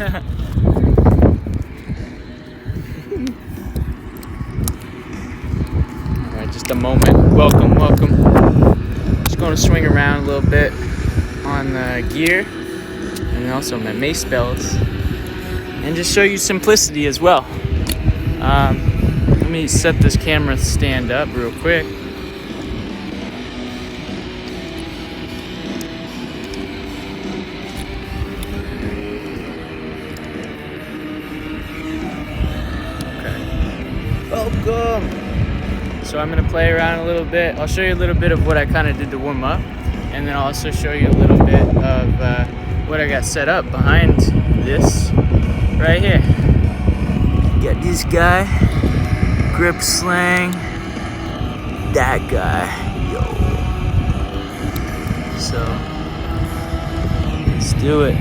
Alright, just a moment. Welcome. Just going to swing around a little bit on the gear and also my mace bells, and just show you simplicity as well. Let me set this camera stand up real quick. Welcome. So I'm gonna play around a little bit. I'll show you a little bit of what I kind of did to warm up, and then I'll also show you a little bit of what I got set up behind this right here. Got this guy, grip slang, that guy, yo. So let's do it.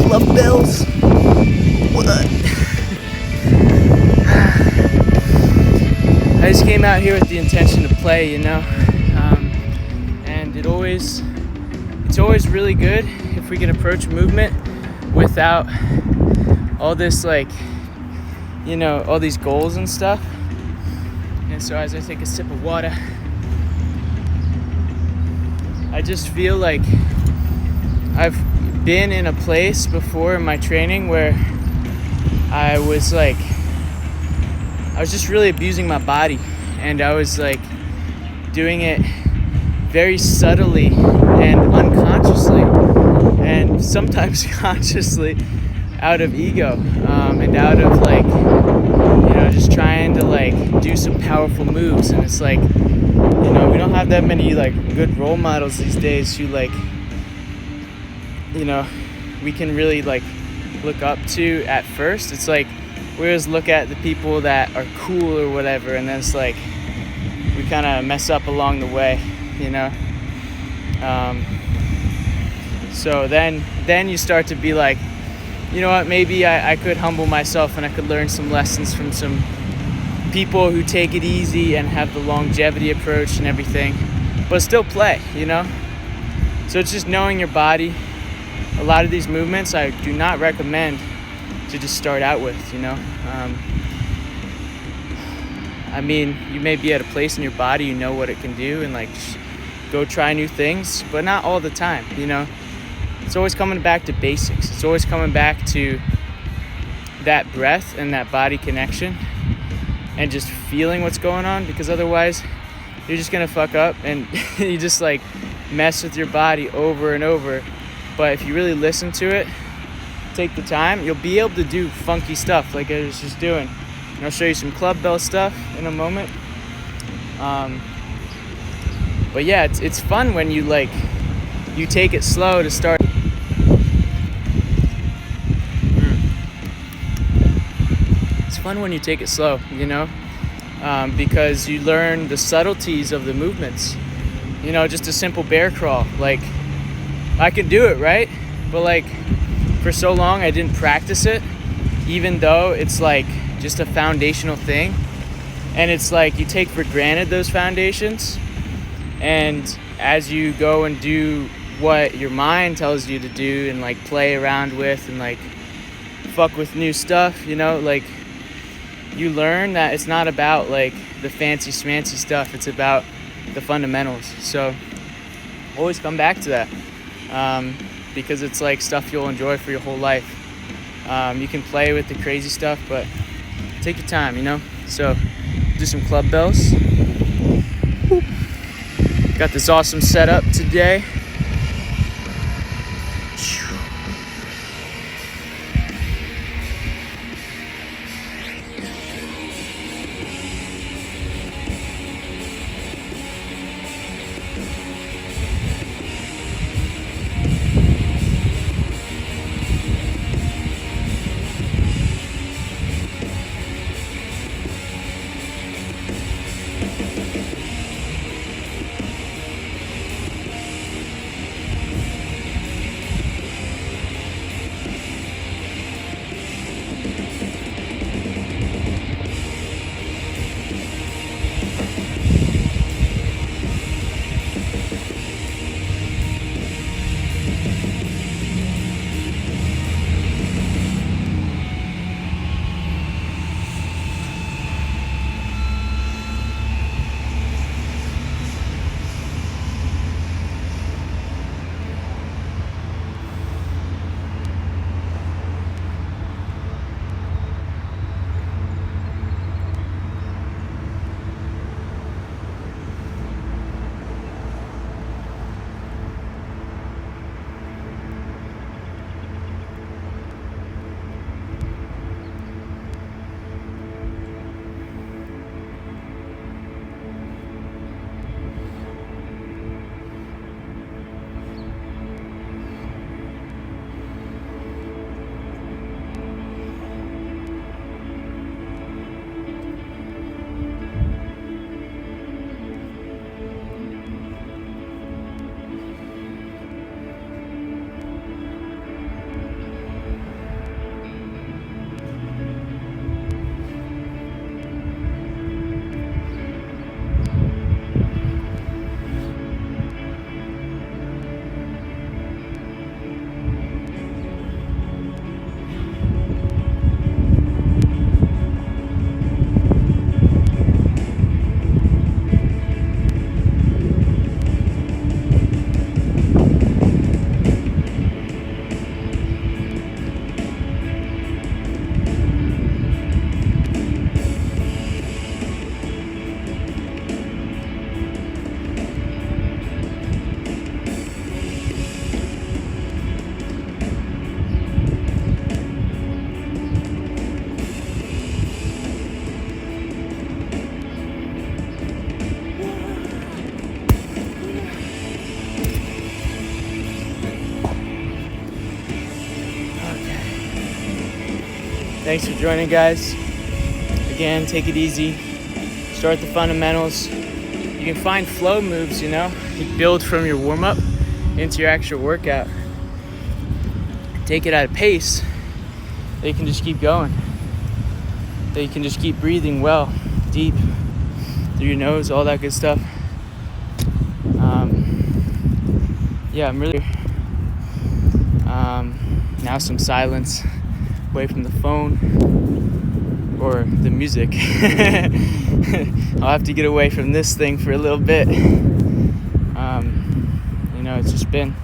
love bells. What? I just came out here with the intention to play, you know, and it's always really good if we can approach movement without all this, like, you know, all these goals and stuff. And so as I take a sip of water, I just feel like I've been in a place before in my training where I was just really abusing my body, and I was like doing it very subtly and unconsciously, and sometimes consciously, out of ego, and out of like, you know, just trying to like do some powerful moves. And it's like, you know, we don't have that many like good role models these days who, like, you know, we can really like look up to at first. It's like we always look at the people that are cool or whatever, and then it's like we kind of mess up along the way, you know. So then you start to be like, you know what, maybe I could humble myself and I could learn some lessons from some people who take it easy and have the longevity approach and everything, but still play, you know. So it's just knowing your body. A lot of these movements I do not recommend to just start out with, you know. I mean, you may be at a place in your body, you know what it can do, and like just go try new things, but not all the time, you know. It's always coming back to basics. It's always coming back to that breath and that body connection and just feeling what's going on, because otherwise you're just gonna fuck up and you just like mess with your body over and over. But if you really listen to it, take the time, you'll be able to do funky stuff like I was just doing. And I'll show you some club bell stuff in a moment. But yeah, it's fun when you like, you take it slow to start. It's fun when you take it slow, you know, because you learn the subtleties of the movements. You know, just a simple bear crawl, like I can do it, right? But like for so long I didn't practice it, even though it's like just a foundational thing. And it's like you take for granted those foundations, and as you go and do what your mind tells you to do and like play around with and like fuck with new stuff, you know, like you learn that it's not about like the fancy schmancy stuff, it's about the fundamentals. So always come back to that, because it's like stuff you'll enjoy for your whole life. You can play with the crazy stuff, but take your time, you know. So do some club bells. Got this awesome setup today. Thanks for joining, guys. Again, take it easy. Start the fundamentals. You can find flow moves, you know. You build from your warm-up into your actual workout. Take it at a pace that you can just keep going. That you can just keep breathing well, deep, through your nose, all that good stuff. Yeah, I'm really... now some silence away from the phone or the music. I'll have to get away from this thing for a little bit. You know, it's just been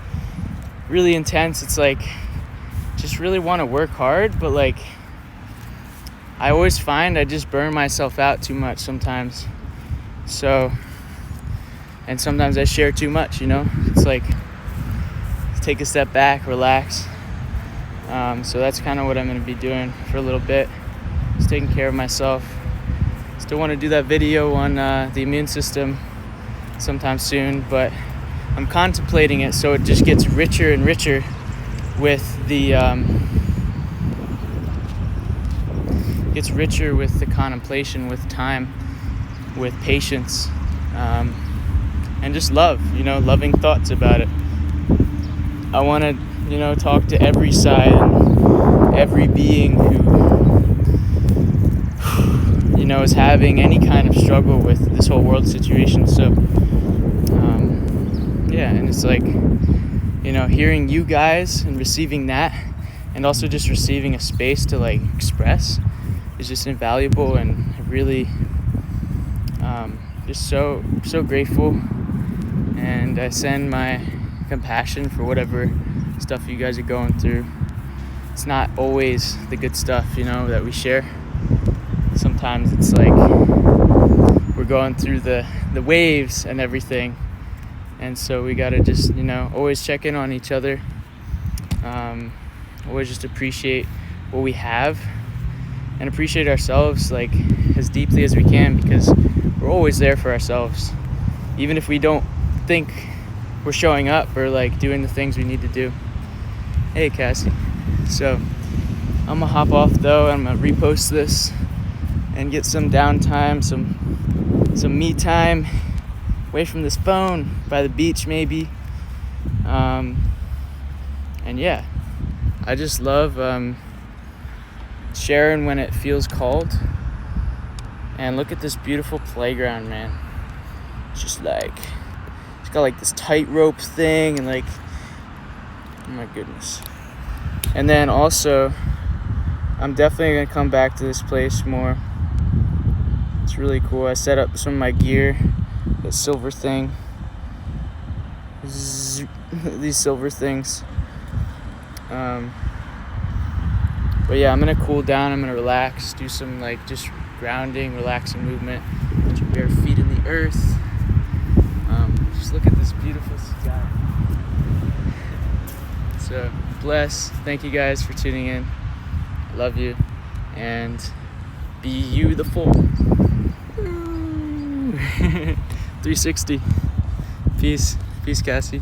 really intense. It's like, just really want to work hard, but like, I always find I just burn myself out too much sometimes. So, and sometimes I share too much, you know? It's like, take a step back, relax. So that's kind of what I'm going to be doing for a little bit. Just taking care of myself. Still want to do that video on the immune system sometime soon, but I'm contemplating it so it just gets richer and richer with the contemplation, with time, with patience, and just love, you know, loving thoughts about it. I want to, you know, talk to every side and every being who, you know, is having any kind of struggle with this whole world situation. So, yeah, and it's like, you know, hearing you guys and receiving that, and also just receiving a space to like express is just invaluable, and really just so grateful. And I send my compassion for whatever stuff you guys are going through. It's not always the good stuff, you know, that we share. Sometimes it's like we're going through the waves and everything, and so we gotta just, you know, always check in on each other, always just appreciate what we have and appreciate ourselves like as deeply as we can, because we're always there for ourselves, even if we don't think we're showing up or like doing the things we need to do. Hey, Cassie. So I'm gonna hop off though. I'm gonna repost this and get some downtime, some me time away from this phone, by the beach maybe. And yeah, I just love sharing when it feels called. And look at this beautiful playground, man. It's just like, it's got like this tightrope thing, and like, oh my goodness. And then also, I'm definitely gonna come back to this place more. It's really cool. I set up some of my gear, that silver thing, these silver things. But yeah, I'm gonna cool down, I'm gonna relax, do some like just grounding, relaxing movement. Put your bare feet in the earth. Just look at this beautiful sky. So bless. Thank you guys for tuning in. I love you, and be you the full. 360. Peace, Cassie.